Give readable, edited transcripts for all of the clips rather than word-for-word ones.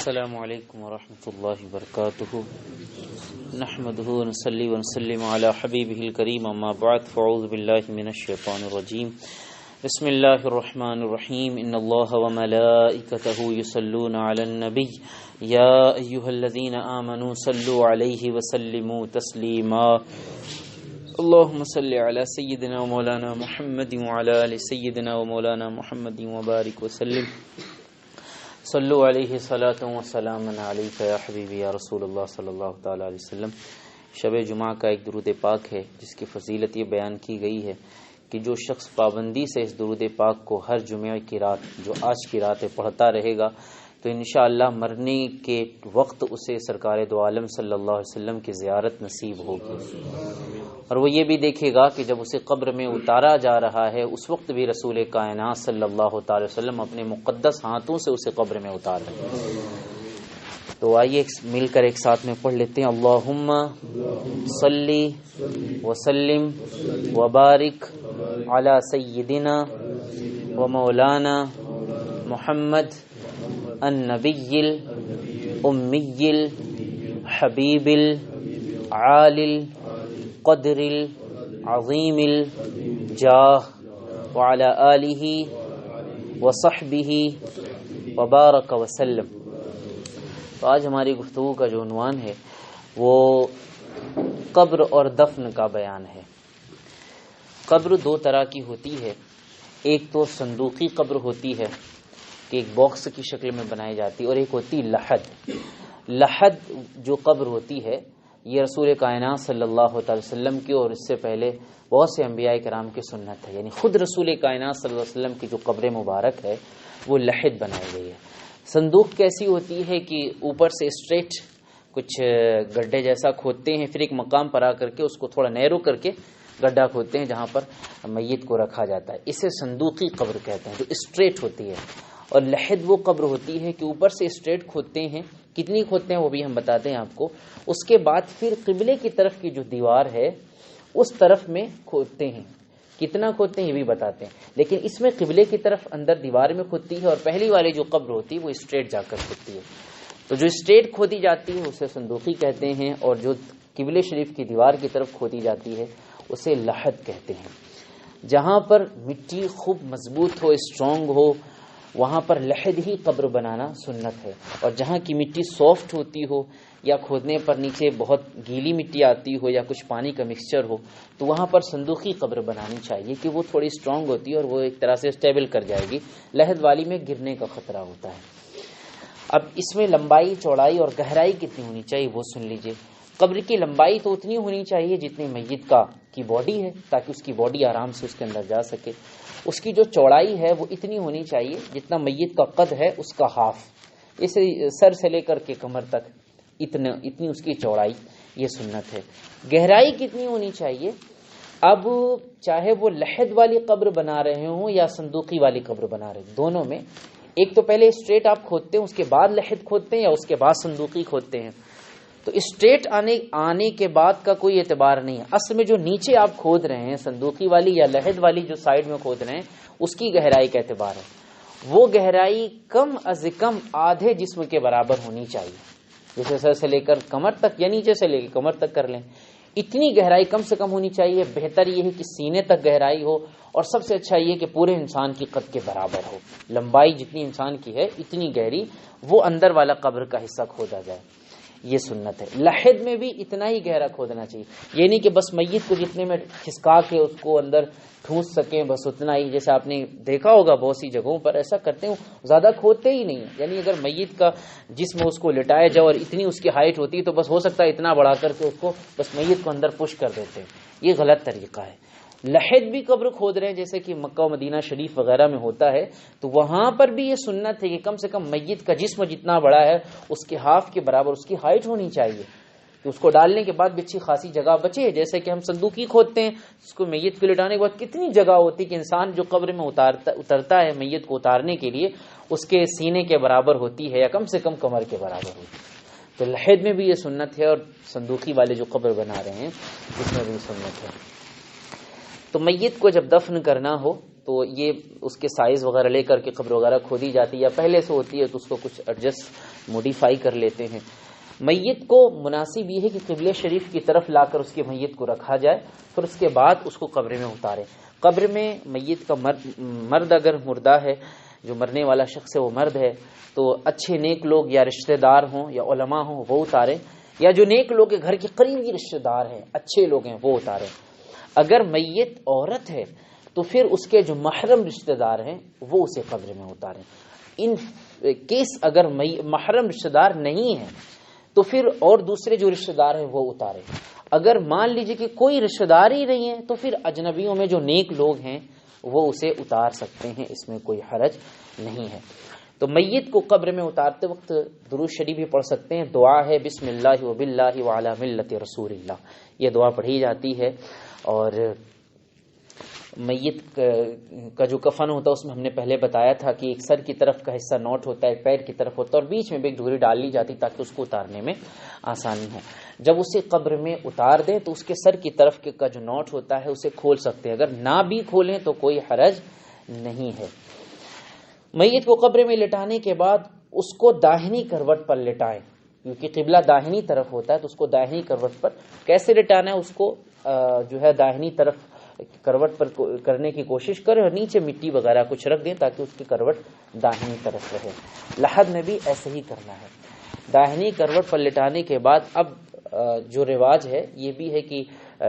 السلام علیکم ورحمۃ اللہ وبرکاتہ نحمده ونصلي ونسلم على حبیبه الکریم اما بعد فاعوذ باللہ من الشیطان الرجیم بسم اللہ الرحمن الرحیم ان اللہ وملائکته یصلون علی النبی یا ایها الذین آمنوا صلوا علیہ وسلموا تسلیما اللهم صل علی سیدنا ومولانا محمد وعلى آل سیدنا ومولانا محمد وبارک وسلم صلو علیہ صلاۃ و سلام علیک یا حبیبی یا رسول اللہ صلی اللہ تعالی علیہ وسلم۔ شب جمعہ کا ایک درود پاک ہے جس کی فضیلت یہ بیان کی گئی ہے کہ جو شخص پابندی سے اس درود پاک کو ہر جمعہ کی رات جو آج کی رات ہے پڑھتا رہے گا تو انشاءاللہ مرنے کے وقت اسے سرکار دو عالم صلی اللہ علیہ وسلم کی زیارت نصیب ہوگی، اور وہ یہ بھی دیکھے گا کہ جب اسے قبر میں اتارا جا رہا ہے اس وقت بھی رسول کائنات صلی اللہ تعالی وسلم اپنے مقدس ہاتھوں سے اسے قبر میں اتار رہے ہیں۔ تو آئیے مل کر ایک ساتھ میں پڑھ لیتے ہیں، اللہم صلی وسلم وبارک علی سیدنا و مولانا محمد النبی الامی الحبیب العالی قدر العظیم الجاہ وعلی آلہ وصحبہ وبارک وسلم۔ تو آج ہماری گفتگو کا جو عنوان ہے وہ قبر اور دفن کا بیان ہے۔ قبر دو طرح کی ہوتی ہے، ایک تو صندوقی قبر ہوتی ہے کہ ایک باکس کی شکل میں بنائی جاتی ہے، اور ایک ہوتی لحد۔ لحد جو قبر ہوتی ہے یہ رسول کائنات صلی اللہ تعالی وسلم کی اور اس سے پہلے بہت سے انبیاء کرام کی سنت ہے، یعنی خود رسول کائنات صلی اللہ علیہ وسلم کی جو قبر مبارک ہے وہ لحد بنائی گئی ہے۔ صندوق کیسی ہوتی ہے کہ اوپر سے اسٹریٹ کچھ گڈھے جیسا کھودتے ہیں، پھر ایک مقام پر آ کر کے اس کو تھوڑا نیرو کر کے گڈھا کھودتے ہیں جہاں پر میت کو رکھا جاتا ہے، اسے صندوقی قبر کہتے ہیں جو اسٹریٹ ہوتی ہے۔ اور لحد وہ قبر ہوتی ہے کہ اوپر سے اسٹریٹ کھودتے ہیں، کتنی کھودتے ہیں وہ بھی ہم بتاتے ہیں آپ کو، اس کے بعد پھر قبلے کی طرف کی جو دیوار ہے اس طرف میں کھودتے ہیں، کتنا کھودتے ہیں یہ بھی بتاتے ہیں، لیکن اس میں قبلے کی طرف اندر دیوار میں کھودتی ہے، اور پہلی والی جو قبر ہوتی ہے وہ اسٹریٹ جا کر کھودتی ہے۔ تو جو اسٹریٹ کھودی جاتی ہے اسے صندوقی کہتے ہیں، اور جو قبلے شریف کی دیوار کی طرف کھودی جاتی ہے اسے لحد کہتے ہیں۔ جہاں پر مٹی خوب مضبوط ہو، اسٹرانگ ہو، وہاں پر لحد ہی قبر بنانا سنت ہے، اور جہاں کی مٹی سافٹ ہوتی ہو یا کھودنے پر نیچے بہت گیلی مٹی آتی ہو یا کچھ پانی کا مکسچر ہو تو وہاں پر صندوقی قبر بنانی چاہیے کہ وہ تھوڑی اسٹرانگ ہوتی ہے اور وہ ایک طرح سے اسٹیبل کر جائے گی، لحد والی میں گرنے کا خطرہ ہوتا ہے۔ اب اس میں لمبائی، چوڑائی اور گہرائی کتنی ہونی چاہیے وہ سن لیجئے۔ قبر کی لمبائی تو اتنی ہونی چاہیے جتنی میت کی باڈی ہے، تاکہ اس کی باڈی آرام سے اس کے اندر جا سکے۔ اس کی جو چوڑائی ہے وہ اتنی ہونی چاہیے جتنا میت کا قد ہے اس کا ہاف، اسے سر سے لے کر کے کمر تک اتنی اس کی چوڑائی، یہ سنت ہے۔ گہرائی کتنی ہونی چاہیے؟ اب چاہے وہ لحد والی قبر بنا رہے ہوں یا صندوقی والی قبر بنا رہے ہوں، دونوں میں ایک تو پہلے اسٹریٹ آپ کھودتے ہیں، اس کے بعد لحد کھودتے ہیں، یا اس کے بعد صندوقی کھودتے ہیں۔ تو اسٹریٹ آنے کے بعد کا کوئی اعتبار نہیں ہے، اصل میں جو نیچے آپ کھود رہے ہیں صندوقی والی یا لحد والی جو سائیڈ میں کھود رہے ہیں اس کی گہرائی کا اعتبار ہے۔ وہ گہرائی کم از کم آدھے جسم کے برابر ہونی چاہیے، جیسے سر سے لے کر کمر تک یا نیچے سے لے کے کمر تک کر لیں، اتنی گہرائی کم سے کم ہونی چاہیے۔ بہتر یہ ہے کہ سینے تک گہرائی ہو، اور سب سے اچھا یہ کہ پورے انسان کی قد کے برابر ہو، لمبائی جتنی انسان کی ہے اتنی گہری وہ اندر والا قبر کا حصہ کھودا جائے، یہ سنت ہے۔ لحد میں بھی اتنا ہی گہرا کھودنا چاہیے، یہ نہیں کہ بس میت کو جتنے میں کھسکا کے اس کو اندر ٹھونس سکیں بس اتنا ہی، جیسے آپ نے دیکھا ہوگا بہت سی جگہوں پر ایسا کرتے ہیں، زیادہ کھودتے ہی نہیں ہیں، یعنی اگر میت کا جسم اس کو لٹایا جائے اور اتنی اس کی ہائٹ ہوتی ہے تو بس ہو سکتا ہے اتنا بڑھا کر کے اس کو بس میت کو اندر پش کر دیتے ہیں، یہ غلط طریقہ ہے۔ لحد بھی قبر کھود رہے ہیں جیسے کہ مکہ و مدینہ شریف وغیرہ میں ہوتا ہے، تو وہاں پر بھی یہ سنت ہے کہ کم سے کم میت کا جسم جتنا بڑا ہے اس کے ہاف کے برابر اس کی ہائٹ ہونی چاہیے، کہ اس کو ڈالنے کے بعد بھی اچھی خاصی جگہ بچے۔ جیسے کہ ہم صندوقی کھودتے ہیں، اس کو میت کو لٹانے کے بعد کتنی جگہ ہوتی کہ انسان جو قبر میں اترتا ہے میت کو اتارنے کے لیے اس کے سینے کے برابر ہوتی ہے یا کم سے کم کمر کے برابر ہوتی ہے۔ تو لحد میں بھی یہ سنت ہے، اور صندوقی والے جو قبر بنا رہے ہیں اس میں بھی سنت ہے۔ تو میت کو جب دفن کرنا ہو تو یہ اس کے سائز وغیرہ لے کر کے قبر وغیرہ کھودی جاتی ہے، یا پہلے سے ہوتی ہے تو اس کو کچھ ایڈجسٹ موڈیفائی کر لیتے ہیں۔ میت کو مناسب یہ ہے کہ قبلہ شریف کی طرف لا کر اس کی میت کو رکھا جائے، پھر اس کے بعد اس کو قبر میں اتارے۔ قبر میں میت کا مرد اگر مردہ ہے، جو مرنے والا شخص ہے وہ مرد ہے، تو اچھے نیک لوگ یا رشتہ دار ہوں یا علماء ہوں وہ اتاریں، یا جو نیک لوگ کے گھر کے قریبی رشتہ دار ہیں، اچھے لوگ ہیں، وہ اتاریں۔ اگر میت عورت ہے تو پھر اس کے جو محرم رشتہ دار ہیں وہ اسے قبر میں اتاریں۔ ان کیس اگر محرم رشتہ دار نہیں ہے تو پھر اور دوسرے جو رشتہ دار ہیں وہ اتاریں۔ اگر مان لیجئے کہ کوئی رشتہ دار ہی نہیں ہے تو پھر اجنبیوں میں جو نیک لوگ ہیں وہ اسے اتار سکتے ہیں، اس میں کوئی حرج نہیں ہے۔ تو میت کو قبر میں اتارتے وقت درود شریف بھی پڑھ سکتے ہیں۔ دعا ہے بسم اللہ و باللہ وعلی ملت رسول اللہ، یہ دعا پڑھی جاتی ہے۔ اور میت کا جو کفن ہوتا ہے اس میں ہم نے پہلے بتایا تھا کہ ایک سر کی طرف کا حصہ نوٹ ہوتا ہے، ایک پیر کی طرف ہوتا ہے، اور بیچ میں بھی ایک ڈھوری ڈال لی جاتی تاکہ اس کو اتارنے میں آسانی ہو۔ جب اسے قبر میں اتار دیں تو اس کے سر کی طرف کا جو نوٹ ہوتا ہے اسے کھول سکتے ہیں، اگر نہ بھی کھولیں تو کوئی حرج نہیں ہے۔ میت کو قبر میں لٹانے کے بعد اس کو داہنی کروٹ پر لٹائیں، کیونکہ قبلہ داہنی طرف ہوتا ہے تو اس کو داہنی کروٹ پر کیسے لٹانا ہے، اس کو جو ہے داہنی طرف کروٹ پر کرنے کی کوشش کریں، اور نیچے مٹی وغیرہ کچھ رکھ دیں تاکہ اس کی کروٹ داہنی طرف رہے۔ لحد میں بھی ایسے ہی کرنا ہے۔ داہنی کروٹ پر لٹانے کے بعد اب جو رواج ہے یہ بھی ہے کہ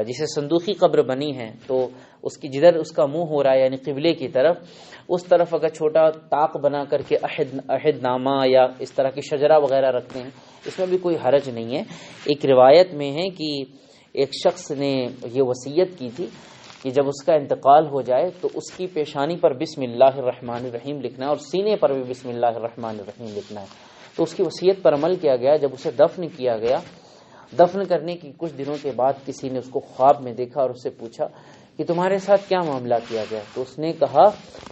جسے صندوقی قبر بنی ہے تو اس کی جدھر اس کا منہ ہو رہا ہے یعنی قبلے کی طرف، اس طرف اگر چھوٹا طاق بنا کر کے عہد نامہ یا اس طرح کی شجرہ وغیرہ رکھتے ہیں، اس میں بھی کوئی حرج نہیں ہے۔ ایک روایت میں ہے کہ ایک شخص نے یہ وصیت کی تھی کہ جب اس کا انتقال ہو جائے تو اس کی پیشانی پر بسم اللہ الرحمن الرحیم لکھنا ہے اور سینے پر بھی بسم اللہ الرحمن الرحیم لکھنا ہے۔ تو اس کی وصیت پر عمل کیا گیا۔ جب اسے دفن کیا گیا، دفن کرنے کی کچھ دنوں کے بعد کسی نے اس کو خواب میں دیکھا اور اس سے پوچھا کہ تمہارے ساتھ کیا معاملہ کیا گیا؟ تو اس نے کہا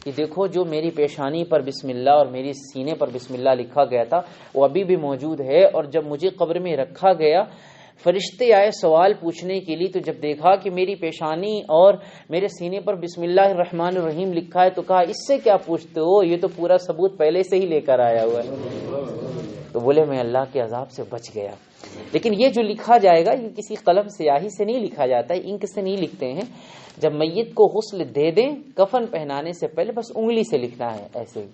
کہ دیکھو جو میری پیشانی پر بسم اللہ اور میری سینے پر بسم اللہ لکھا گیا تھا وہ ابھی بھی موجود ہے، اور جب مجھے قبر میں رکھا گیا فرشتے آئے سوال پوچھنے کے لیے، تو جب دیکھا کہ میری پیشانی اور میرے سینے پر بسم اللہ الرحمن الرحیم لکھا ہے تو کہا اس سے کیا پوچھتے ہو، یہ تو پورا ثبوت پہلے سے ہی لے کر آیا ہوا ہے۔ تو بولے میں اللہ کے عذاب سے بچ گیا۔ لیکن یہ جو لکھا جائے گا یہ کسی قلم سیاہی سے نہیں لکھا جاتا ہے، انک سے نہیں لکھتے ہیں۔ جب میت کو غسل دے دیں کفن پہنانے سے پہلے بس انگلی سے لکھنا ہے، ایسے ہی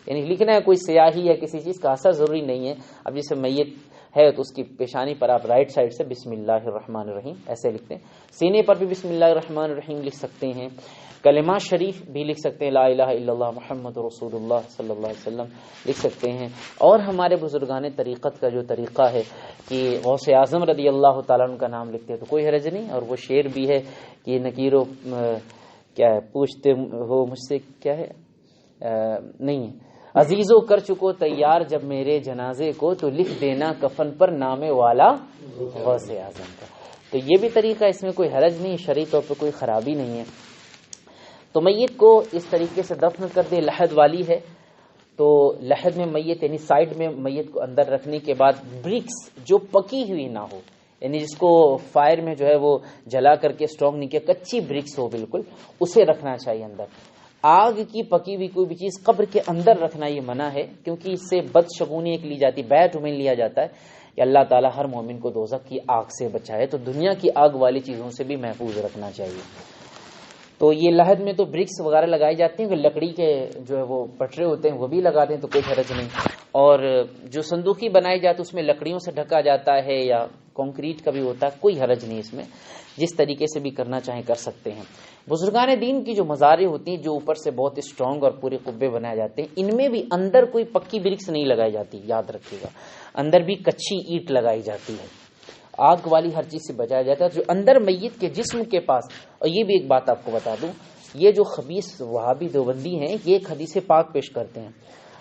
یعنی لکھنا ہے، کوئی سیاہی یا کسی چیز کا اثر ضروری نہیں ہے۔ اب جیسے میت ہے تو اس کی پیشانی پر آپ رائٹ سائڈ سے بسم اللہ الرحمن الرحیم ایسے لکھتے ہیں، سینے پر بھی بسم اللہ الرحمن الرحیم لکھ سکتے ہیں، کلمات شریف بھی لکھ سکتے ہیں، لا الہ الا اللہ محمد رسول اللہ صلی اللہ علیہ وسلم لکھ سکتے ہیں۔ اور ہمارے بزرگان طریقت کا جو طریقہ ہے کہ غوث اعظم رضی اللہ تعالیٰ عنہ کا نام لکھتے ہیں تو کوئی حرج نہیں۔ اور وہ شعر بھی ہے کہ نکیرو کیا ہے، پوچھتے ہو مجھ سے کیا ہے، نہیں ہے، عزیزو کر چکو تیار جب میرے جنازے کو تو لکھ دینا کفن پر نام والا غوث اعظم کا۔ تو یہ بھی طریقہ، اس میں کوئی حرج نہیں، شرعی طور پر کوئی خرابی نہیں ہے۔ تو میت کو اس طریقے سے دفن کر دے۔ لحد والی ہے تو لحد میں میت یعنی سائڈ میں میت کو اندر رکھنے کے بعد برکس جو پکی ہوئی نہ ہو، یعنی جس کو فائر میں جو ہے وہ جلا کر کے اسٹرانگ نہیں کیا، کچی برکس ہو بالکل، اسے رکھنا چاہیے اندر۔ آگ کی پکی ہوئی کوئی بھی چیز قبر کے اندر رکھنا یہ منع ہے، کیونکہ اس سے بدشگونی ایک لی جاتی، بیڈ اومن لیا جاتا ہے کہ اللہ تعالیٰ ہر مومن کو دوزخ کی آگ سے بچائے، تو دنیا کی آگ والی چیزوں سے بھی محفوظ رکھنا چاہیے۔ تو یہ لحد میں تو برکس وغیرہ لگائی جاتی ہیں کہ لکڑی کے جو ہے وہ پٹرے ہوتے ہیں وہ بھی لگاتے ہیں تو کوئی حرج نہیں۔ اور جو صندوقی بنائی جاتی ہے اس میں لکڑیوں سے ڈھکا جاتا ہے یا کنکریٹ کا بھی ہوتا ہے، کوئی حرج نہیں اس میں، جس طریقے سے بھی کرنا چاہیں کر سکتے ہیں۔ بزرگان دین کی جو مزاریں ہوتی ہیں جو اوپر سے بہت اسٹرانگ اور پورے قبے بنائے جاتے ہیں، ان میں بھی اندر کوئی پکی برکس نہیں لگائی جاتی، یاد رکھیے گا، اندر بھی کچی اینٹ لگائی جاتی ہے، آگ والی ہر چیز سے بچایا جاتا ہے۔ جو اندر میت کے جسم کے پاس، اور یہ بھی ایک بات آپ کو بتا دوں، یہ جو خبیث وہابی دیوبندی ہیں یہ ایک حدیث پاک پیش کرتے ہیں۔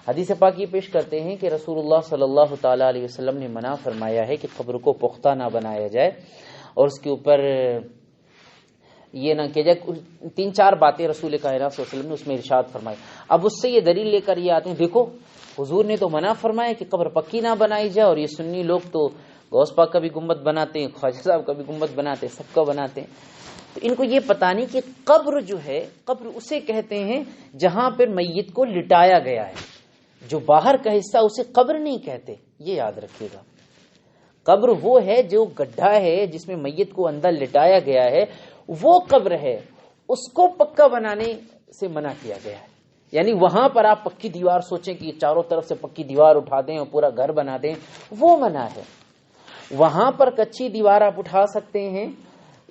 حدیث پاک یہ پیش کرتے ہیں کہ رسول اللہ صلی اللہ تعالی علیہ وسلم نے منع فرمایا ہے کہ قبر کو پختہ نہ بنایا جائے اور اس کے اوپر یہ نہ کہ جائے، تین چار باتیں رسول کائنات صلی اللہ علیہ وسلم نے اس میں ارشاد فرمائی۔ اب اس سے یہ دلیل لے کر یہ آتے ہیں، دیکھو حضور نے تو منع فرمایا کہ قبر پکی نہ بنائی جائے، اور یہ سنی لوگ تو غوث پاک کا بھی گنبد بناتے ہیں، خواجہ صاحب کا بھی گنبد بناتے ہیں، سب کا بناتے ہیں۔ تو ان کو یہ پتا نہیں کہ قبر جو ہے، قبر اسے کہتے ہیں جہاں پر میت کو لٹایا گیا ہے. جو باہر کا حصہ اسے قبر نہیں کہتے، یہ یاد رکھیے گا. قبر وہ ہے جو گڈھا ہے جس میں میت کو اندر لٹایا گیا ہے، وہ قبر ہے. اس کو پکا بنانے سے منع کیا گیا ہے. یعنی وہاں پر آپ پکی دیوار سوچیں کہ چاروں طرف سے پکی دیوار اٹھا دیں اور پورا گھر بنا دیں، وہ منع ہے. وہاں پر کچی دیوار آپ اٹھا سکتے ہیں،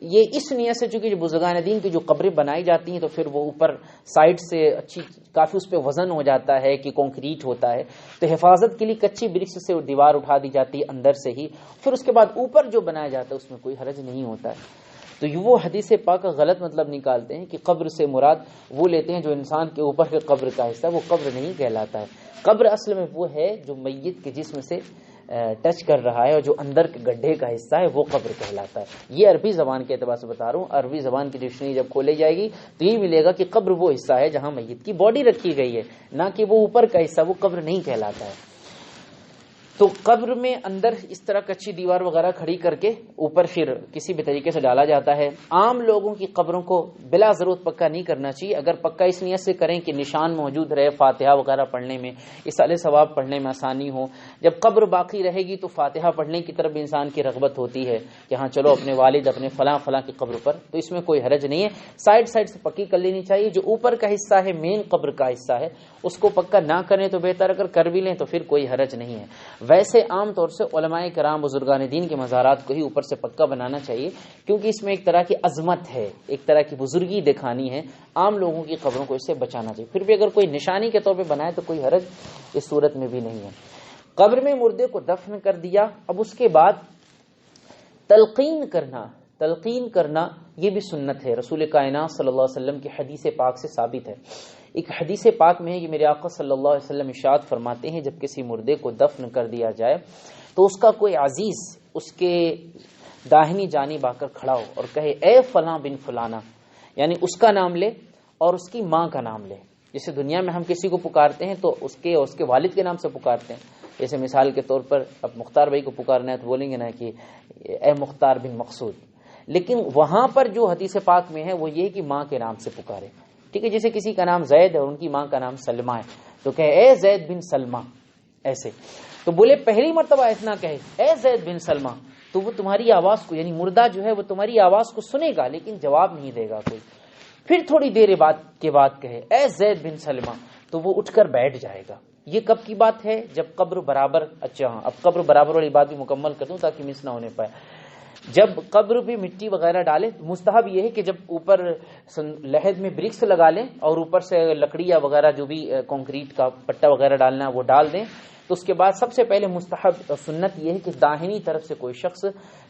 یہ اس نیت سے چونکہ جو بزرگان دین کی جو قبریں بنائی جاتی ہیں تو پھر وہ اوپر سائڈ سے اچھی کافی اس پہ وزن ہو جاتا ہے کہ کنکریٹ ہوتا ہے، تو حفاظت کے لیے کچی برکس سے دیوار اٹھا دی جاتی ہے اندر سے ہی، پھر اس کے بعد اوپر جو بنایا جاتا ہے اس میں کوئی حرج نہیں ہوتا ہے. تو وہ حدیث پاک کا غلط مطلب نکالتے ہیں کہ قبر سے مراد وہ لیتے ہیں جو انسان کے اوپر کے قبر کا حصہ، وہ قبر نہیں کہلاتا ہے. قبر اصل میں وہ ہے جو میت کے جسم سے ٹچ کر رہا ہے اور جو اندر کے گڈھے کا حصہ ہے وہ قبر کہلاتا ہے. یہ عربی زبان کے اعتبار سے بتا رہا ہوں. عربی زبان کی ڈکشنری جب کھولے جائے گی تو یہ ملے گا کہ قبر وہ حصہ ہے جہاں میت کی باڈی رکھی گئی ہے، نہ کہ وہ اوپر کا حصہ، وہ قبر نہیں کہلاتا ہے. تو قبر میں اندر اس طرح کچی دیوار وغیرہ کھڑی کر کے اوپر پھر کسی بھی طریقے سے ڈالا جاتا ہے. عام لوگوں کی قبروں کو بلا ضرورت پکا نہیں کرنا چاہیے. اگر پکا اس نیت سے کریں کہ نشان موجود رہے، فاتحہ وغیرہ پڑھنے میں، اصالِ ثواب پڑھنے میں آسانی ہو. جب قبر باقی رہے گی تو فاتحہ پڑھنے کی طرف انسان کی رغبت ہوتی ہے کہ ہاں چلو اپنے والد اپنے فلاں فلاں کی قبر پر، تو اس میں کوئی حرج نہیں ہے. سائڈ سے پکی کر لینی چاہیے. جو اوپر کا حصہ ہے، مین قبر کا حصہ ہے، اس کو پکا نہ کریں تو بہتر، اگر کر بھی لیں تو پھر کوئی حرج نہیں ہے. ویسے عام طور سے علماء کرام بزرگان دین کے مزارات کو ہی اوپر سے پکا بنانا چاہیے، کیونکہ اس میں ایک طرح کی عظمت ہے، ایک طرح کی بزرگی دکھانی ہے. عام لوگوں کی قبروں کو اس سے بچانا چاہیے. پھر بھی اگر کوئی نشانی کے طور پہ بنائے تو کوئی حرج اس صورت میں بھی نہیں ہے. قبر میں مردے کو دفن کر دیا. اب اس کے بعد تلقین کرنا یہ بھی سنت ہے. رسول کائنات صلی اللہ علیہ وسلم کی حدیث پاک سے ثابت ہے. ایک حدیث پاک میں ہے کہ میرے آقا صلی اللہ علیہ وسلم ارشاد فرماتے ہیں جب کسی مردے کو دفن کر دیا جائے تو اس کا کوئی عزیز اس کے داہنی جانب آ کر کھڑا ہو اور کہے اے فلاں بن فلانا، یعنی اس کا نام لے اور اس کی ماں کا نام لے. جیسے دنیا میں ہم کسی کو پکارتے ہیں تو اس کے والد کے نام سے پکارتے ہیں. جیسے مثال کے طور پر اب مختار بھائی کو پکارنا ہے تو بولیں گے نا کہ اے مختار بن مقصود، لیکن وہاں پر جو حدیث پاک میں ہے وہ یہ کہ ماں کے نام سے پکارے. ٹھیک ہے، جیسے کسی کا نام زید ہے اور ان کی ماں کا نام سلمہ ہے تو کہے اے زید بن سلمہ، ایسے. تو بولے پہلی مرتبہ ایسا کہے اے زید بن سلمہ تو وہ تمہاری آواز کو، یعنی مردہ جو ہے وہ تمہاری آواز کو سنے گا لیکن جواب نہیں دے گا کوئی. پھر تھوڑی دیر کے بعد کہے اے زید بن سلمہ تو وہ اٹھ کر بیٹھ جائے گا. یہ کب کی بات ہے؟ جب قبر برابر. اچھا ہاں، اب قبر برابر والی بات بھی مکمل کر دوں تاکہ مس نہ ہونے پائے. جب قبر بھی مٹی وغیرہ ڈالے، مستحب یہ ہے کہ جب اوپر لحد میں برکس لگا لیں اور اوپر سے لکڑیاں وغیرہ جو بھی کنکریٹ کا پٹا وغیرہ ڈالنا ہے وہ ڈال دیں، تو اس کے بعد سب سے پہلے مستحب سنت یہ ہے کہ داہنی طرف سے کوئی شخص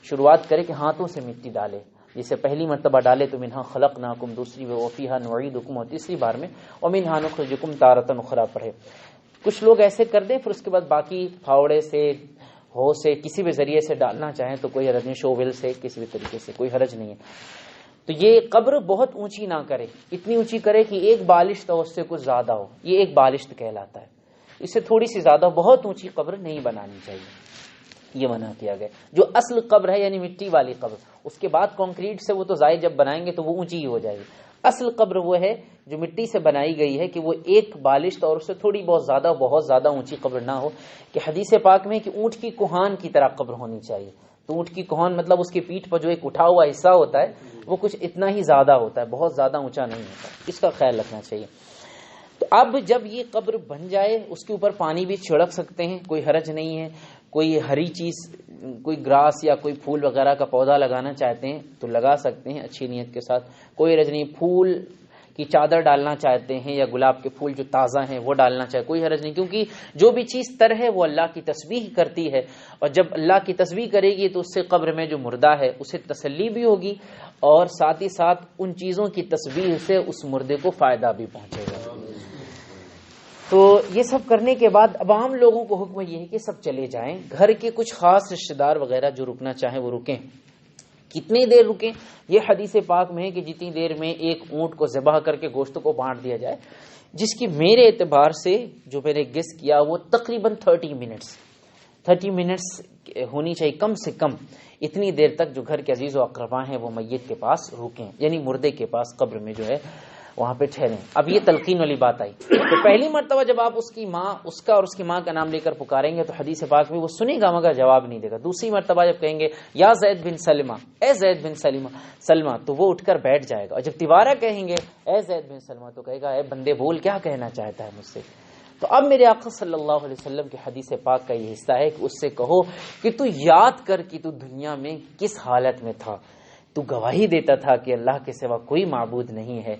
شروعات کرے کہ ہاتھوں سے مٹی ڈالے. جسے پہلی مرتبہ ڈالے تو منہا خلقناکم، دوسری میں وفیہا نعیدکم، اور تیسری بار میں ومنہا نخرجکم تارۃ اخری پڑھے. کچھ لوگ ایسے کر دیں، پھر اس کے بعد باقی پھاوڑے سے، ہو سے، کسی بھی ذریعے سے ڈالنا چاہیں تو کوئی حرج نہیں، شوول سے، کسی بھی طریقے سے کوئی حرج نہیں ہے. تو یہ قبر بہت اونچی نہ کرے، اتنی اونچی کرے کہ ایک بالشت اور اس سے کچھ زیادہ ہو، یہ ایک بالشت کہلاتا ہے. اس سے تھوڑی سی زیادہ، بہت اونچی قبر نہیں بنانی چاہیے، یہ منع کیا گیا. جو اصل قبر ہے یعنی مٹی والی قبر، اس کے بعد کنکریٹ سے وہ تو زائد جب بنائیں گے تو وہ اونچی ہی ہو جائے گی. اصل قبر وہ ہے جو مٹی سے بنائی گئی ہے کہ وہ ایک بالشت اور اس سے تھوڑی بہت زیادہ اونچی قبر نہ ہو. کہ حدیث پاک میں کہ اونٹ کی کوہان کی طرح قبر ہونی چاہیے. تو اونٹ کی کوہان مطلب اس کی پیٹھ پر جو ایک اٹھا ہوا حصہ ہوتا ہے وہ کچھ اتنا ہی زیادہ ہوتا ہے، بہت زیادہ اونچا نہیں ہوتا. اس کا خیال رکھنا چاہیے. تو اب جب یہ قبر بن جائے اس کے اوپر پانی بھی چھڑک سکتے ہیں، کوئی حرج نہیں ہے. کوئی ہری چیز، کوئی گراس یا کوئی پھول وغیرہ کا پودا لگانا چاہتے ہیں تو لگا سکتے ہیں اچھی نیت کے ساتھ، کوئی حرج نہیں. پھول کی چادر ڈالنا چاہتے ہیں یا گلاب کے پھول جو تازہ ہیں وہ ڈالنا چاہے، کوئی حرج نہیں. کیونکہ جو بھی چیز تر ہے وہ اللہ کی تسبیح کرتی ہے، اور جب اللہ کی تسبیح کرے گی تو اس سے قبر میں جو مردہ ہے اسے تسلی بھی ہوگی، اور ساتھ ہی ساتھ ان چیزوں کی تسبیح سے اس مردے کو فائدہ بھی پہنچے گا. تو یہ سب کرنے کے بعد اب عام لوگوں کو حکم یہ ہے کہ سب چلے جائیں. گھر کے کچھ خاص رشتہ دار وغیرہ جو رکنا چاہیں وہ رکیں. کتنی دیر رکیں؟ یہ حدیث پاک میں ہے کہ جتنی دیر میں ایک اونٹ کو ذبح کر کے گوشت کو بانٹ دیا جائے، جس کی میرے اعتبار سے جو میں نے گیس کیا وہ تقریباً 30 منٹس، 30 منٹس ہونی چاہیے کم سے کم، اتنی دیر تک جو گھر کے عزیز و اقربا ہیں وہ میت کے پاس رکیں، یعنی مردے کے پاس قبر میں جو ہے وہاں پہ ٹھہریں۔ اب یہ تلقین والی بات آئی، تو پہلی مرتبہ جب آپ اس کی ماں، اس کا اور اس کی ماں کا نام لے کر پکاریں گے تو حدیث پاک میں وہ سنے گا مگر جواب نہیں دے گا۔ دوسری مرتبہ جب کہیں گے یا زید بن سلمہ، اے زید بن سلمہ، تو وہ اٹھ کر بیٹھ جائے گا، اور جب دوبارہ کہیں گے اے زید بن سلمہ تو کہے گا اے بندے بول، کیا کہنا چاہتا ہے مجھ سے؟ تو اب میرے آقا صلی اللہ علیہ وسلم کے حدیث پاک کا یہ حصہ ہے کہ اس سے کہو کہ تو یاد کر کہ تو دنیا میں کس حالت میں تھا، تو گواہی دیتا تھا کہ اللہ کے سوا کوئی معبود نہیں ہے،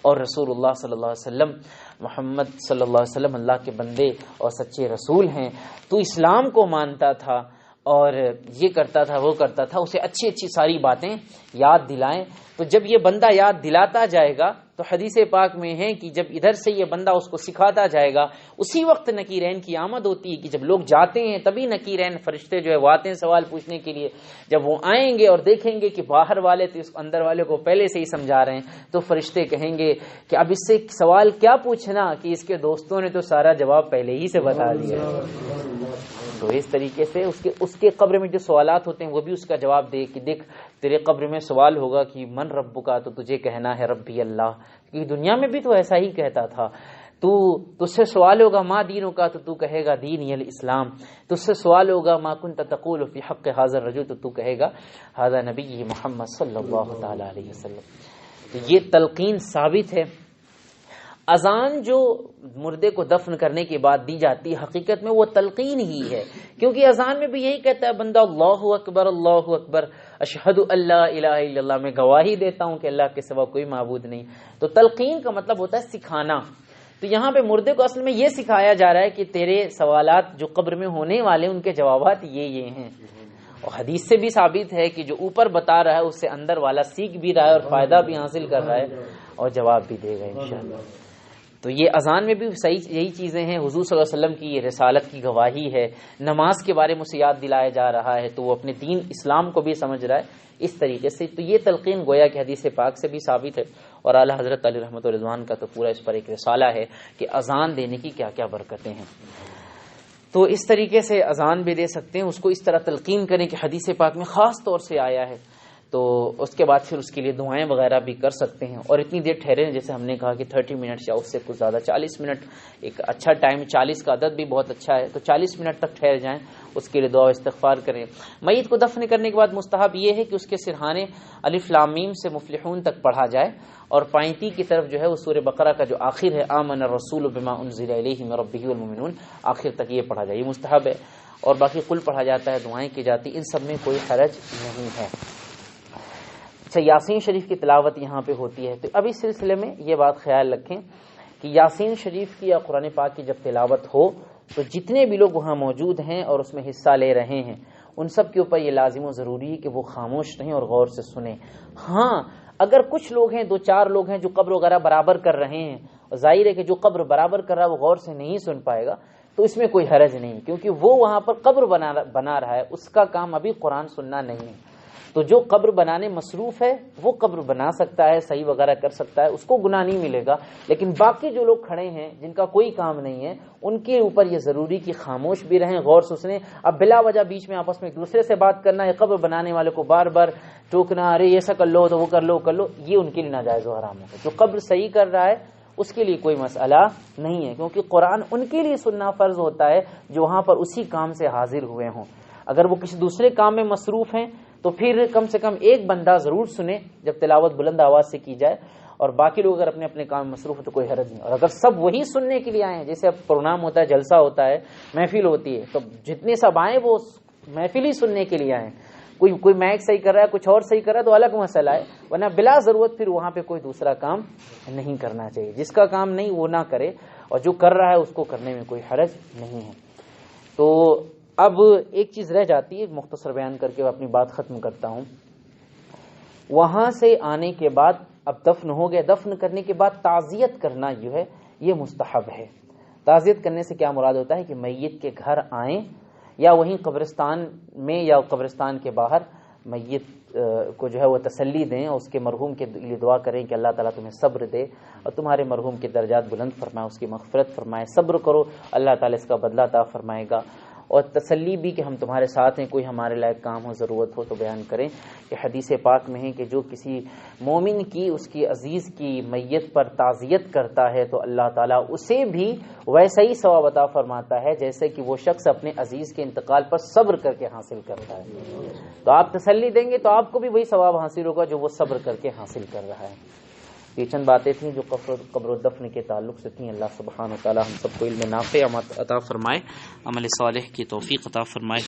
اور رسول اللہ صلی اللہ علیہ وسلم، محمد صلی اللہ علیہ وسلم اللہ کے بندے اور سچے رسول ہیں، تو اسلام کو مانتا تھا اور یہ کرتا تھا وہ کرتا تھا، اسے اچھی اچھی ساری باتیں یاد دلائیں۔ تو جب یہ بندہ یاد دلاتا جائے گا تو حدیث پاک میں ہے کہ جب ادھر سے یہ بندہ اس کو سکھاتا جائے گا، اسی وقت نکیرین کی آمد ہوتی ہے کہ جب لوگ جاتے ہیں تبھی نکیرین فرشتے جو ہے وہ آتے ہیں سوال پوچھنے کے لیے۔ جب وہ آئیں گے اور دیکھیں گے کہ باہر والے تو اس اندر والے کو پہلے سے ہی سمجھا رہے ہیں، تو فرشتے کہیں گے کہ اب اس سے سوال کیا پوچھنا کہ اس کے دوستوں نے تو سارا جواب پہلے ہی سے بتا دیا۔ تو اس طریقے سے اس کے قبر میں جو سوالات ہوتے ہیں وہ بھی اس کا جواب دے کہ دیکھ تیرے قبر میں سوال ہوگا کہ من رب کا، تو تجھے کہنا ہے ربی اللہ، کیونکہ دنیا میں بھی تو ایسا ہی کہتا تھا۔ تجھ سے سوال ہوگا ما دینوں کا، تو کہے گا دینی الاسلام۔ تجھ سے سوال ہوگا ما کنت تقول فی حق ھذا الرجل، تو کہے گا ھذا نبی محمد صلی اللہ تعالی علیہ وسلم۔ تو یہ تلقین ثابت ہے۔ اذان جو مردے کو دفن کرنے کے بعد دی جاتی ہے حقیقت میں وہ تلقین ہی ہے، کیونکہ اذان میں بھی یہی کہتا ہے بندہ اللہ اکبر اشہد اللہ الہ الا اللہ، میں گواہی دیتا ہوں کہ اللہ کے سوا کوئی معبود نہیں۔ تو تلقین کا مطلب ہوتا ہے سکھانا۔ تو یہاں پہ مردے کو اصل میں یہ سکھایا جا رہا ہے کہ تیرے سوالات جو قبر میں ہونے والے ان کے جوابات یہ ہیں، اور حدیث سے بھی ثابت ہے کہ جو اوپر بتا رہا ہے اس سے اندر والا سیکھ بھی رہا ہے اور فائدہ بھی حاصل کر رہا ہے اور جواب بھی دے گا انشاءاللہ۔ تو یہ اذان میں بھی صحیح یہی چیزیں ہیں، حضور صلی اللہ علیہ وسلم کی یہ رسالت کی گواہی ہے، نماز کے بارے میں اسے یاد دلایا جا رہا ہے تو وہ اپنے دین اسلام کو بھی سمجھ رہا ہے اس طریقے سے۔ تو یہ تلقین گویا کہ حدیث پاک سے بھی ثابت ہے، اور اعلی حضرت علی رحمۃ رضوان کا تو پورا اس پر ایک رسالہ ہے کہ اذان دینے کی کیا کیا برکتیں ہیں۔ تو اس طریقے سے اذان بھی دے سکتے ہیں، اس کو اس طرح تلقین کریں کہ حدیث پاک میں خاص طور سے آیا ہے، تو اس کے بعد پھر اس کے لیے دعائیں وغیرہ بھی کر سکتے ہیں، اور اتنی دیر ٹھہرے، جیسے ہم نے کہا کہ 30 منٹ یا اس سے کچھ زیادہ 40 منٹ ایک اچھا ٹائم، 40 کا عدد بھی بہت اچھا ہے، تو 40 منٹ تک ٹھہر جائیں، اس کے لیے دعا و استغفار کریں۔ میت کو دفن کرنے کے بعد مستحب یہ ہے کہ اس کے سرہانے الف لام میم سے مفلحون تک پڑھا جائے، اور پائنتی کی طرف جو ہے وہ سورہ بقرہ کا جو آخر ہے آمن الرسول بما انزل الیہ من ربہ والمؤمنون، آخر تک یہ پڑھا جائے، یہ مستحب ہے، اور باقی قل پڑھا جاتا ہے، دعائیں کی جاتی، ان سب میں کوئی حرج نہیں ہے۔ اچھا، یاسین شریف کی تلاوت یہاں پہ ہوتی ہے، تو اب اس سلسلے میں یہ بات خیال رکھیں کہ یاسین شریف کی یا قرآن پاک کی جب تلاوت ہو تو جتنے بھی لوگ وہاں موجود ہیں اور اس میں حصہ لے رہے ہیں ان سب کے اوپر یہ لازم و ضروری ہے کہ وہ خاموش رہیں اور غور سے سنیں۔ ہاں، اگر کچھ لوگ ہیں، 2-4 لوگ ہیں جو قبر وغیرہ برابر کر رہے ہیں، اور ظاہر ہے کہ جو قبر برابر کر رہا ہے وہ غور سے نہیں سن پائے گا، تو اس میں کوئی حرج نہیں، کیونکہ وہ وہاں پر قبر بنا رہا ہے، اس کا کام ابھی قرآن سننا نہیں ہے۔ تو جو قبر بنانے مصروف ہے وہ قبر بنا سکتا ہے، صحیح وغیرہ کر سکتا ہے، اس کو گناہ نہیں ملے گا، لیکن باقی جو لوگ کھڑے ہیں جن کا کوئی کام نہیں ہے ان کے اوپر یہ ضروری کہ خاموش بھی رہیں، غور سے سنیں۔ اب بلا وجہ بیچ میں آپس میں ایک دوسرے سے بات کرنا ہے، قبر بنانے والے کو بار بار ٹوکنا، ارے ایسا کر لو تو وہ کر لو، یہ ان کے لیے ناجائز و حرام ہے۔ جو قبر صحیح کر رہا ہے اس کے لیے کوئی مسئلہ نہیں ہے، کیونکہ قرآن ان کے لیے سننا فرض ہوتا ہے جو وہاں پر اسی کام سے حاضر ہوئے ہوں۔ اگر وہ کسی دوسرے کام میں مصروف ہیں تو پھر کم سے کم ایک بندہ ضرور سنے جب تلاوت بلند آواز سے کی جائے، اور باقی لوگ اگر اپنے اپنے کام میں مصروف ہیں تو کوئی حرج نہیں۔ اور اگر سب وہی سننے کے لیے آئے ہیں، جیسے اب پروگرام ہوتا ہے، جلسہ ہوتا ہے، محفل ہوتی ہے، تو جتنے سب آئیں وہ محفل ہی سننے کے لیے آئیں، کوئی مائک صحیح کر رہا ہے، کچھ اور صحیح کر رہا ہے تو الگ مسئلہ ہے، ورنہ بلا ضرورت پھر وہاں پہ کوئی دوسرا کام نہیں کرنا چاہیے۔ جس کا کام نہیں وہ نہ کرے، اور جو کر رہا ہے اس کو کرنے میں کوئی حرج نہیں ہے۔ تو اب ایک چیز رہ جاتی ہے، مختصر بیان کر کے اپنی بات ختم کرتا ہوں۔ وہاں سے آنے کے بعد اب دفن ہو گیا، دفن کرنے کے بعد تعزیت کرنا جو ہے یہ مستحب ہے۔ تعزیت کرنے سے کیا مراد ہوتا ہے کہ میت کے گھر آئیں یا وہیں قبرستان میں یا قبرستان کے باہر میت کو جو ہے وہ تسلی دیں اور اس کے مرحوم کے لیے دعا کریں کہ اللہ تعالیٰ تمہیں صبر دے اور تمہارے مرحوم کے درجات بلند فرمائے، اس کی مغفرت فرمائے، صبر کرو اللہ تعالیٰ اس کا بدلہ عطا فرمائے گا۔ اور تسلی بھی کہ ہم تمہارے ساتھ ہیں، کوئی ہمارے لائق کام ہو، ضرورت ہو تو بیان کریں. کہ حدیث پاک میں ہے کہ جو کسی مومن کی اس کی عزیز کی میت پر تعزیت کرتا ہے تو اللہ تعالیٰ اسے بھی ویسا ہی ثواب عطا فرماتا ہے جیسے کہ وہ شخص اپنے عزیز کے انتقال پر صبر کر کے حاصل کرتا ہے. تو آپ تسلی دیں گے تو آپ کو بھی وہی ثواب حاصل ہوگا جو وہ صبر کر کے حاصل کر رہا ہے. یہ چند باتیں تھیں جو قبر و دفن کے تعلق سے تھیں. اللہ سبحانہ و تعالی ہم سب کو علم نافع عطا فرمائے، عمل صالح کی توفیق عطا فرمائے.